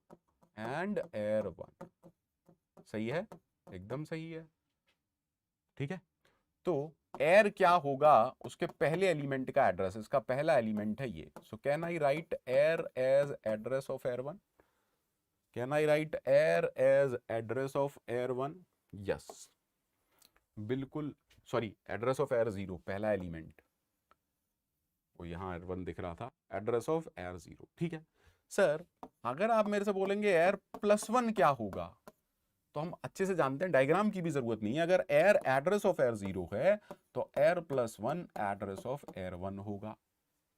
and arr 1। सही है, एकदम सही है। ठीक है, तो एयर क्या होगा? उसके पहले एलिमेंट का एड्रेस, इसका पहला एलिमेंट है ये। So can I write arr as address of arr 1? Can I write arr as address of arr 1? Yes, बिल्कुल। सॉरी, एड्रेस ऑफ एयर 0, पहला एलिमेंट, वो यहां एयर 1 दिख रहा था, एड्रेस ऑफ एयर 0। ठीक है सर, अगर आप मेरे से बोलेंगे एयर +1 क्या होगा, तो हम अच्छे से जानते हैं, डायग्राम की भी जरूरत नहीं है। अगर एयर एड्रेस ऑफ एयर 0 है तो एयर +1 एड्रेस ऑफ एयर 1 होगा।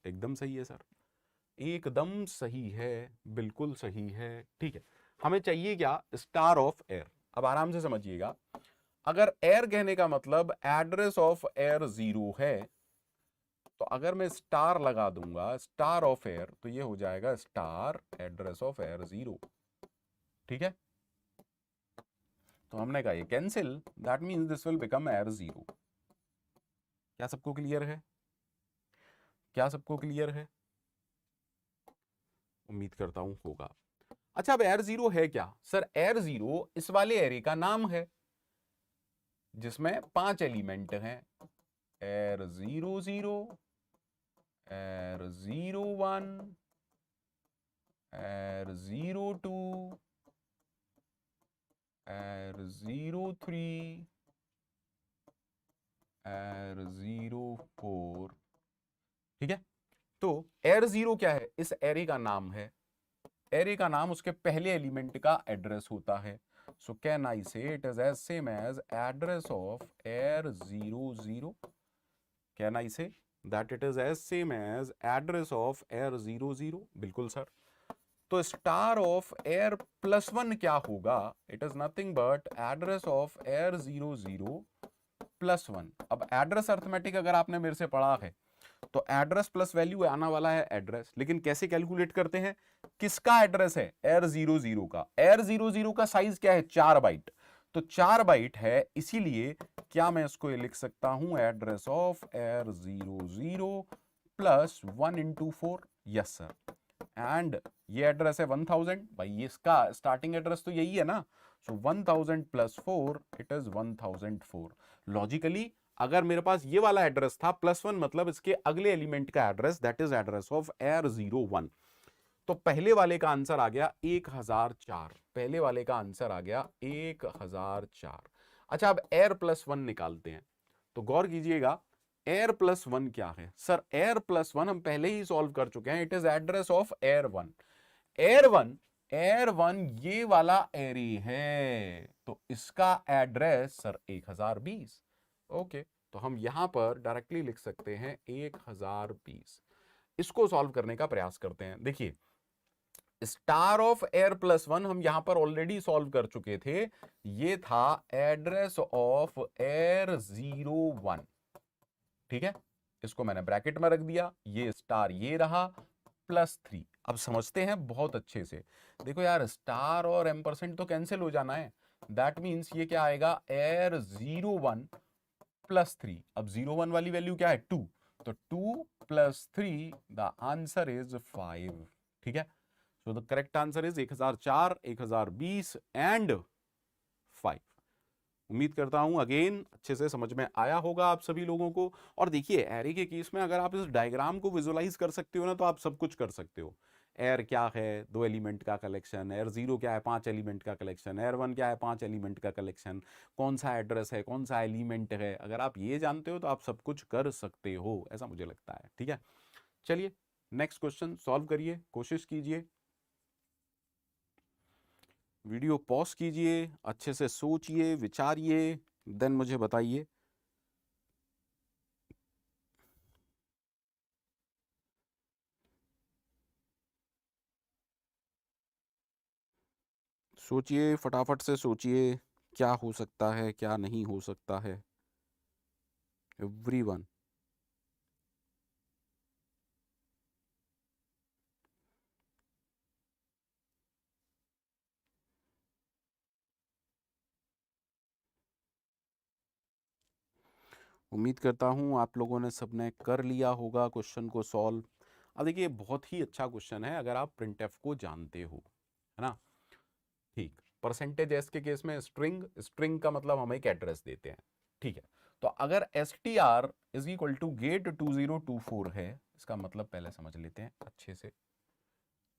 एकदम सही है सर, एकदम सही है, बिल्कुल सही है। ठीक है, हमें चाहिए क्या? Star of air. अब आराम से समझिएगा, अगर एयर कहने का मतलब एड्रेस ऑफ एयर 0 है, तो अगर मैं स्टार लगा दूंगा, स्टार ऑफ एयर, तो ये हो जाएगा स्टार एड्रेस ऑफ एयर 0। ठीक है, तो हमने कहा ये cancel, that means this will become air 0। क्या सबको क्लियर है? क्या सबको क्लियर है? उम्मीद करता हूं होगा। अच्छा, अब एयर 0 है क्या? सर एयर 0 इस वाले एरे का नाम है जिसमें 5 एलिमेंट हैं, air 0 0, air 0 1, air 0 2, air 0 3, air 0 4। ठीक है, तो एयर 0 क्या है? इस एरे का नाम है। एरे का नाम उसके पहले एलिमेंट का एड्रेस होता है। सो can I say it is as same as address of arr 0 0? Can I say that it is as same as address of arr 0 0? बिल्कुल सर। तो स्टार ऑफ एयर +1 क्या होगा? It is nothing but address of arr 0 0 +1। अब एड्रेस अर्थमेटिक अगर आपने मेरे से पढ़ा है, तो एड्रेस प्लस वैल्यू आना वाला है एड्रेस, लेकिन कैसे कैलकुलेट करते हैं? किसका एड्रेस है? एयर 0 0 का। एयर 0 0 का साइज क्या है? 4 बाइट। तो 4 बाइट है, इसीलिए क्या मैं इसको ये लिख सकता हूं, address of AIR00 plus 1 into 4, yes sir. And ये एड्रेस है 1000, भाई ये इसका स्टार्टिंग एड्रेस तो यही है ना, सो 1000 प्लस 4 इट इज 1004। लॉजिकली अगर मेरे पास ये वाला एड्रेस था +1 मतलब इसके अगले एलिमेंट का address, that is address of AIR01, तो पहले वाले का आंसर आ गया 1004, पहले वाले का आंसर आ गया 1004। अच्छा अब AIR+1 निकालते हैं, तो गौर कीजिएगा AIR+1 क्या है सर, AIR+1 हम पहले ही सॉल्व कर चुके हैं, it is address of AIR1। AIR1 ये वाला एरे है, तो इसका एड्रेस सर 1020। ओके, तो हम यहां पर डायरेक्टली लिख सकते हैं 1020। इसको सॉल्व करने का प्रयास करते हैं। देखिए स्टार ऑफ AIR+1 हम यहां पर ऑलरेडी सॉल्व कर चुके थे, ये था एड्रेस ऑफ AIR01, ठीक है, इसको मैंने ब्रैकेट में रख दिया, ये स्टार ये रहा +3। अब समझते हैं बहुत अच्छे से, देखो यार स्टार और एम्परसेंट तो कैंसिल हो जाना है, दैट मीन्स ये क्या आएगा AIR01 +3। अब 01 वाली वैल्यू क्या है 2, तो 2 + 3 द आंसर इज 5, ठीक है। So the correct answer is 1004, 1020 and 5। उम्मीद करता हूं अगेन अच्छे से समझ में आया होगा आप सभी लोगों को। और देखिए एरे के केस में अगर आप इस डायग्राम को विजुअलाइज कर सकते हो ना, तो आप सब कुछ कर सकते हो। एयर क्या है, 2 एलिमेंट का कलेक्शन, AIR0 क्या है, 5 एलिमेंट का कलेक्शन, AIR1 क्या है, 5 एलिमेंट का कलेक्शन, कौन सा एड्रेस है, कौन सा एलिमेंट है, अगर आप ये जानते हो तो आप सब कुछ कर सकते हो, ऐसा मुझे लगता है, ठीक है। चलिए नेक्स्ट क्वेश्चन सॉल्व करिए, कोशिश कीजिए, वीडियो पॉज कीजिए, अच्छे से सोचिए विचारिए, देन मुझे बताइए। सोचिए फटाफट से सोचिए, क्या हो सकता है क्या नहीं हो सकता है एवरीवन। उम्मीद करता हूँ आप लोगों ने सबने कर लिया होगा क्वेश्चन को सॉल्व। अब देखिए बहुत ही अच्छा क्वेश्चन है अगर आप प्रिंटफ को जानते हो, है ना। ठीक, परसेंटेज एस के केस में स्ट्रिंग, स्ट्रिंग का मतलब हम एक एड्रेस देते हैं, ठीक है। तो अगर str is equal to get 2024 है, इसका मतलब पहले समझ लेते हैं अच्छे से।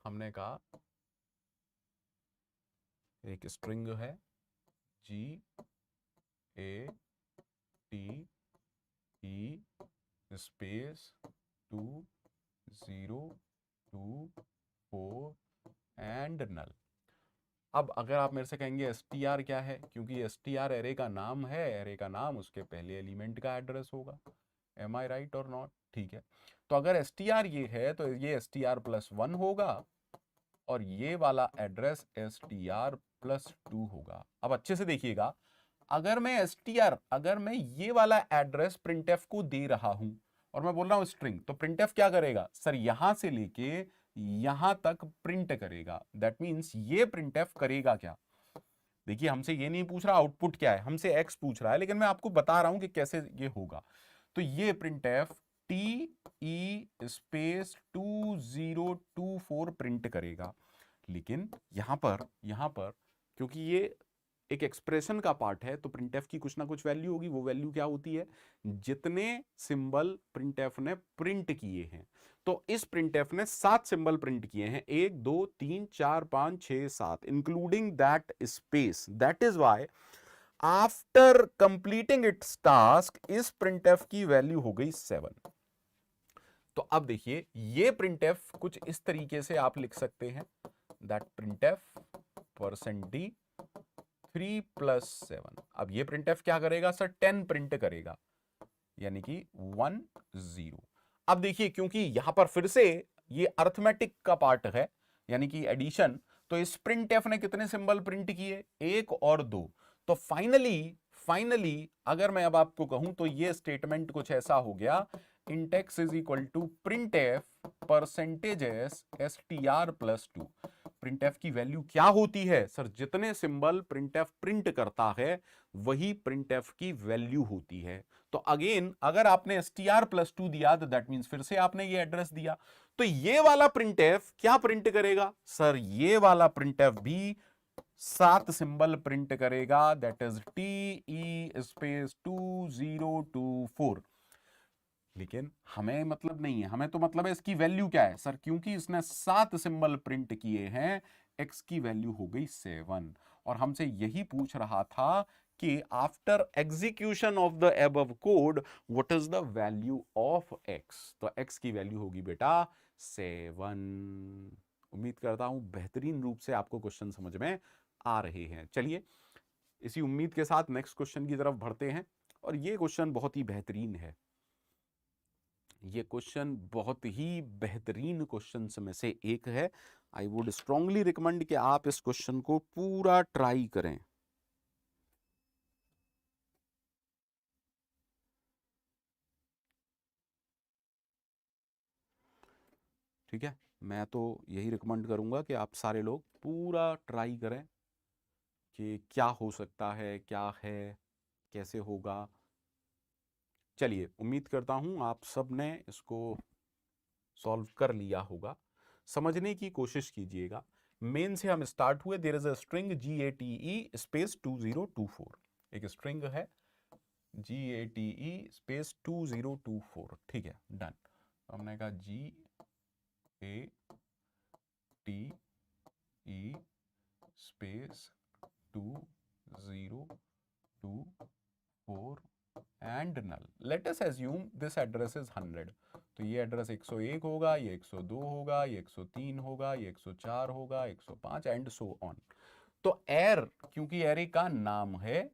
हमने कहा एक स्ट्रिंग है GATE स्पेस 2024 एंड नल। अब अगर आप मेरे से कहेंगे str क्या है, क्योंकि str एरे का नाम है, एरे का नाम उसके पहले एलिमेंट का एड्रेस होगा, एम आई राइट और नॉट, ठीक है। तो अगर str ये है तो ये str+1 होगा और ये वाला एड्रेस str+2 होगा। अब अच्छे से देखिएगा, अगर मैं ये वाला एड्रेस प्रिंटफ को दे रहा हूं और मैं बोल रहा हूं स्ट्रिंग, तो प्रिंटफ क्या करेगा सर, यहां से लेके यहां तक प्रिंट करेगा। दैट मींस ये प्रिंटफ करेगा क्या, देखिए हमसे ये नहीं पूछ रहा आउटपुट क्या है, हमसे एक्स पूछ रहा है, लेकिन मैं आपको बता रहा हूं कि कैसे ये होगा। तो ये प्रिंटफ TE स्पेस 2024 प्रिंट करेगा। लेकिन यहां पर क्योंकि ये एक एक्सप्रेशन का पार्ट है, तो प्रिंटफ की कुछ ना कुछ वैल्यू होगी, वो वैल्यू क्या होती है, जितने सिंबल प्रिंटफ ने प्रिंट किए हैं। तो इस प्रिंटफ ने 7 सिंबल प्रिंट किए हैं, 1 2 3 4 5 6 7 including that space, that is why after completing it's task इस प्रिंटफ की वैल्यू हो गई 7। तो अब देखिए ये प्रिंटफ कुछ इस तरीके से आप लिख सकते हैं, दैट प्रिंटफ %d 3 + 7। अब ये प्रिंटफ क्या करेगा सर, 10 प्रिंट करेगा, यानी कि 1 0। अब देखिए क्योंकि यहां पर फिर से ये अर्थमेटिक का पार्ट है, यानी कि एडिशन, तो इस प्रिंटफ ने कितने सिंबल प्रिंट किए, 1 और 2। तो फाइनली अगर मैं अब आपको कहूं तो ये स्टेटमेंट कुछ ऐसा हो गया, int x is equal to printf %s str+2। printf की वैल्यू क्या होती है सर? जितने सिंबल printf प्रिंट करता है वही printf की वैल्यू होती है। तो अगेन अगर आपने str+2 दिया तो दैट मींस फिर से आपने ये एड्रेस दिया, तो ये वाला printf क्या प्रिंट करेगा सर? ये वाला printf भी 7 सिंबल प्रिंट करेगा, दैट इज TE स्पेस 2024। लेकिन हमें मतलब नहीं है, हमें तो मतलब है इसकी वैल्यू क्या है सर? क्योंकि इसने 7 सिंबल प्रिंट किए हैं, x की वैल्यू हो गई 7, और हमसे यही पूछ रहा था कि after execution of the above code what is the value of x। तो x की वैल्यू होगी बेटा 7। उम्मीद करता हूं बेहतरीन रूप से आपको क्वेश्चन समझ में आ रहे हैं। चलिए इसी उम्मीद के साथ नेक्स्ट क्वेश्चन की तरफ बढ़ते हैं, और ये क्वेश्चन बहुत ही बेहतरीन है। ये क्वेश्चन बहुत ही बेहतरीन क्वेश्चन में से एक है। आई वुड स्ट्रांगली रिकमेंड कि आप इस क्वेश्चन को पूरा ट्राई करें। ठीक है, मैं तो यही रिकमेंड करूंगा कि आप सारे लोग पूरा ट्राई करें कि क्या हो सकता है, क्या है, कैसे होगा। चलिए उम्मीद करता हूं आप सब ने इसको सॉल्व कर लिया होगा। समझने की कोशिश कीजिएगा। मेन से हम स्टार्ट हुए, there is a string GATE space 2024। एक स्ट्रिंग है GATE स्पेस 2024। ठीक है, डन। हमने कहा GATE space 2024 and null. Let us assume this address is 100। तो ये एड्रेस 101 होगा, ये 102 होगा, ये 103 होगा, ये 104 होगा, 105 एंड सो ऑन। तो एर, क्योंकि एरे का नाम है,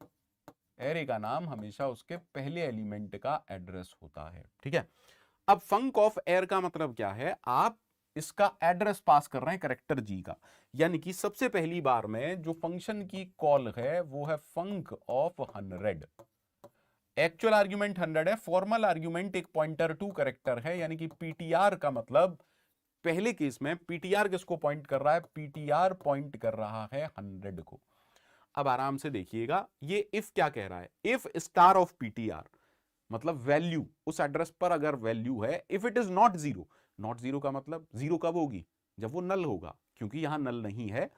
एरे का नाम हमेशा उसके पहले एलिमेंट का एड्रेस होता है। ठीक है, अब फंक ऑफ एर का मतलब क्या है? आप इसका एड्रेस पास कर रहे हैं कैरेक्टर जी का, यानी कि सबसे पहली बार में जो फंक्शन की कॉल है वो है फंक ऑफ 100। एक्चुअल आर्ग्यूमेंट 100 है, फॉर्मल आर्ग्यूमेंट एक पॉइंटर टू कैरेक्टर है, यानी कि पीटीआर का मतलब पहले केस में पीटीआर किसको पॉइंट कर रहा है? पीटीआर पॉइंट कर रहा है 100 को। अब आराम से देखिएगा, ये इफ क्या कह रहा है? इफ स्टार ऑफ पीटीआर मतलब वैल्यू उस एड्रेस पर अगर वैल्यू है, if it is not zero. Not zero का मतलब जीरो कब होगी? जब वो नल होगा, क्योंकि यहां नल नहीं है।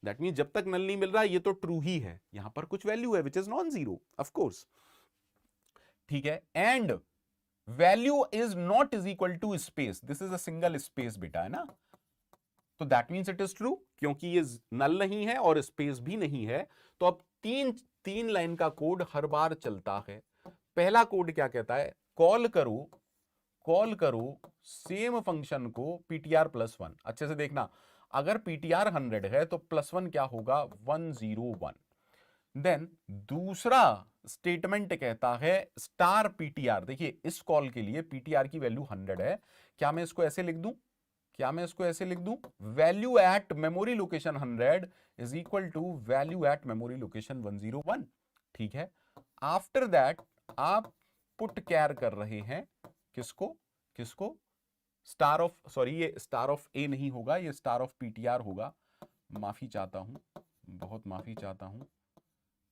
दैट मीन जब तक नल नहीं मिल रहा है ये तो ट्रू ही है, यहां पर कुछ वैल्यू है which is non zero of course. ठीक है, and value is not is equal to space, this is a single space बेटा, है ना? तो that means it is true, क्योंकि ये नल नहीं है और स्पेस भी नहीं है। तो अब तीन लाइन का कोड हर बार चलता है। पहला कोड क्या कहता है? कॉल करो सेम फंक्शन को ptr+1। अच्छे से देखना, अगर ptr 100 है तो +1 क्या होगा? 101। देन दूसरा स्टेटमेंट कहता है स्टार ptr। देखिए इस कॉल के लिए ptr की वैल्यू 100 है। क्या मैं इसको ऐसे लिख दूं? Value at memory location 100 is equal to value at memory location 101। ठीक है, आफ्टर दैट आप पुट कैर कर रहे हैं किसको स्टार ऑफ, सॉरी ये स्टार ऑफ ए नहीं होगा, ये स्टार ऑफ पीटीआर होगा। माफी चाहता हूं, बहुत माफी चाहता हूं।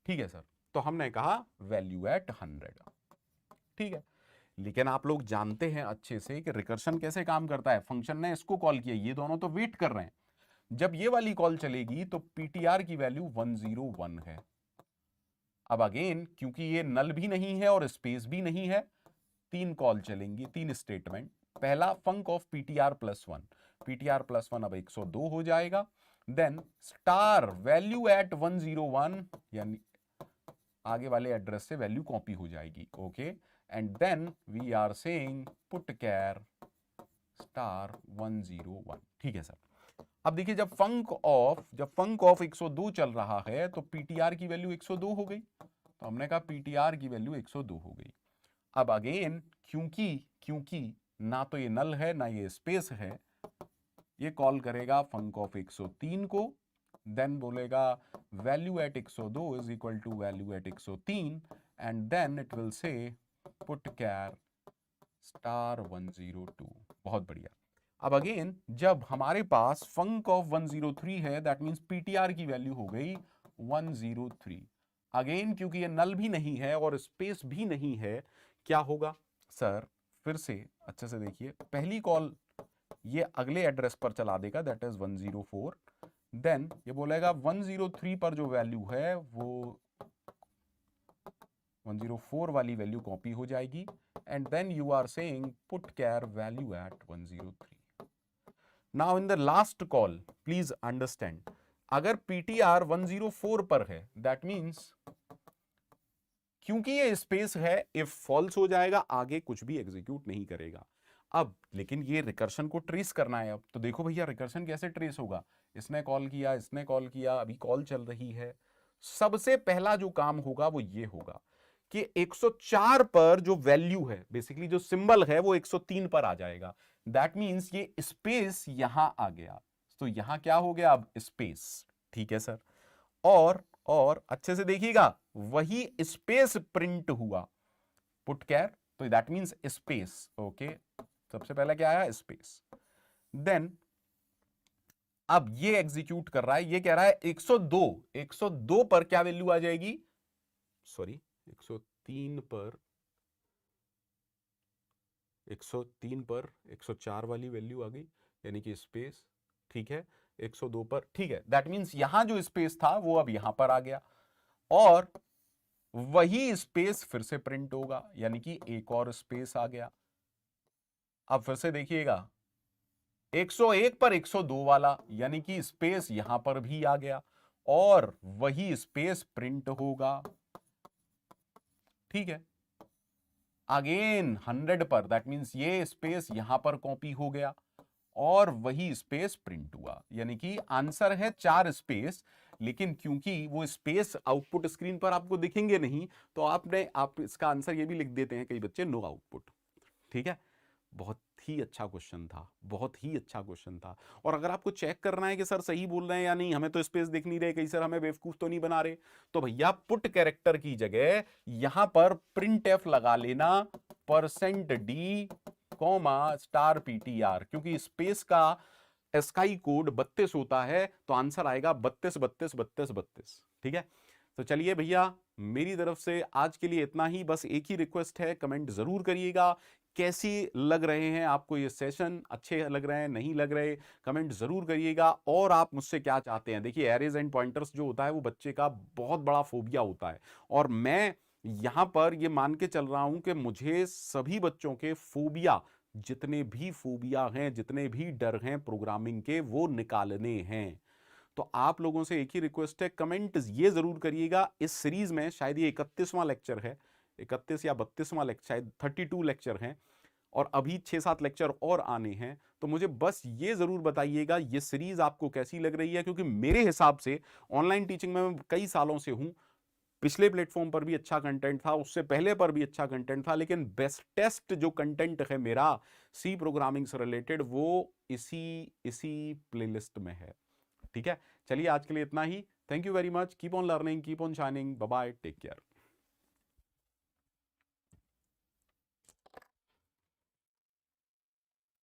ठीक है सर, तो हमने कहा वैल्यू एट 100। ठीक है, लेकिन आप लोग जानते हैं अच्छे से कि रिकर्शन कैसे काम करता है। फंक्शन ने इसको कॉल किया, ये दोनों तो वेट कर रहे हैं। जब ये वाली कॉल चलेगी तो पीटीआर की वैल्यू 101 है। अब अगेन क्योंकि ये नल भी नहीं है और स्पेस भी नहीं है, तीन कॉल चलेंगी, तीन स्टेटमेंट। पहला फंक ऑफ ptr+1, ptr+1 अब 102 हो जाएगा। देन स्टार वैल्यू एट 101, यानी आगे वाले एड्रेस से वैल्यू कॉपी हो जाएगी। Okay, and then we are saying put char star 101। ठीक है सर, अब देखिए जब फंक ऑफ 102 चल रहा है तो पीटीआर की वैल्यू 102 हो गई। तो हमने कहा पीटीआर की वैल्यू 102 हो गई। अब अगेन क्योंकि ना तो ये नल है ना ये स्पेस है, ये कॉल करेगा फंक ऑफ 103 को। देन बोलेगा value at 102 is equal to value at 103, and then it will say put char star 102। बहुत बढ़िया। अब अगेन जब हमारे पास फंक ऑफ 103 है, दैट मींस पीटीआर की वैल्यू हो गई 103। अगेन क्योंकि ये नल भी नहीं है और स्पेस भी नहीं है, क्या होगा सर, फिर से अच्छे से देखिए, पहली कॉल ये अगले एड्रेस पर चला देगा, दैट इज 104। देन ये बोलेगा 103 पर जो वैल्यू है वो 104 वाली वैल्यू कॉपी हो जाएगी, and then you are saying put char value at 103। Now in the last call please understand, अगर पीटीआर 104 पर है, दैट मींस क्योंकि ये स्पेस है, इफ फॉल्स हो जाएगा आगे कुछ भी एग्जीक्यूट नहीं करेगा। अब लेकिन ये रिकर्शन को ट्रेस करना है। अब तो देखो भैया रिकर्शन कैसे ट्रेस होगा, इसने कॉल किया, इसने कॉल किया, अभी कॉल चल रही है। सबसे पहला जो काम होगा वो ये होगा कि 104 पर जो वैल्यू है, बेसिकली जो सिंबल है, वो 103 पर आ जाएगा। दैट मींस ये स्पेस यहां आ गया, तो यहां क्या हो गया अब स्पेस, ठीक है सर। और अच्छे से देखिएगा, वही स्पेस प्रिंट हुआ, पुट कैर, तो दैट मींस स्पेस, ओके। सबसे पहले क्या आया, स्पेस। देन अब ये एग्जीक्यूट कर रहा है, ये कह रहा है 102 पर क्या वैल्यू आ जाएगी, सॉरी 103 पर 104 वाली वैल्यू आ गई, यानी कि स्पेस, ठीक है। 102 पर, ठीक है, दैट मींस यहां जो स्पेस था वो अब यहां पर आ गया, और वही स्पेस फिर से प्रिंट होगा, यानी कि एक और स्पेस आ गया। अब फिर से देखिएगा 101 पर 102 वाला, यानी कि स्पेस यहां पर भी आ गया, और वही स्पेस प्रिंट होगा, ठीक है। अगेन 100 पर, दैट मींस ये स्पेस यहां पर कॉपी हो गया और वही स्पेस प्रिंट हुआ, यानी कि आंसर है 4 स्पेस। लेकिन क्योंकि वो स्पेस आउटपुट स्क्रीन पर आपको दिखेंगे नहीं, तो आप इसका आंसर ये भी लिख देते हैं कई बच्चे, नो आउटपुट, ठीक है। बहुत ही अच्छा क्वेश्चन था, बहुत ही अच्छा क्वेश्चन था। और अगर आपको चेक करना है कि सर सही बोल रहे हैं या नहीं, हमें तो स्पेस दिख नहीं रहे, कहीं सर हमें बेवकूफ तो नहीं बना रहे, तो भैया पुट कैरेक्टर की जगह यहां पर प्रिंट एफ लगा लेना, %d, $PTR, क्योंकि स्पेस का स्काई कोड 32 होता है, तो आंसर आएगा 32 32 32 32, ठीक है। तो चलिए भैया, मेरी तरफ से आज के लिए इतना ही। बस एक ही रिक्वेस्ट है, कमेंट जरूर करिएगा कैसी लग रहे हैं आपको ये सेशन, अच्छे लग रहे हैं, नहीं लग रहे, कमेंट जरूर करिएगा। और आप मुझसे क्या चाहते हैं, देखिए एरेज एंड पॉइंटर्स जो होता है वो बच्चे का बहुत बड़ा फोबिया होता है, और मैं यहां पर ये मान के चल रहा हूं कि मुझे सभी बच्चों के फोबिया, जितने भी फोबिया हैं, जितने भी डर हैं प्रोग्रामिंग के, वो निकालने हैं। तो आप लोगों से एक ही रिक्वेस्ट है, कमेंट ये जरूर करिएगा। इस सीरीज में शायद ये 31वां लेक्चर है, 31 या 32वां लेक्चर, शायद 32 लेक्चर हैं, और अभी 6-7 लेक्चर और आने हैं। तो मुझे बस ये जरूर बताइएगा ये सीरीज आपको कैसी लग रही है, क्योंकि मेरे हिसाब से ऑनलाइन टीचिंग में मैं कई सालों से हूं, पिछले प्लेटफॉर्म पर भी अच्छा कंटेंट था, उससे पहले पर भी अच्छा कंटेंट था, लेकिन बेस्टेस्ट जो कंटेंट है मेरा सी प्रोग्रामिंग से रिलेटेड, वो इसी प्लेलिस्ट में है, ठीक है। चलिए आज के लिए इतना ही। Thank you very much, keep on learning, keep on shining, bye bye, take care.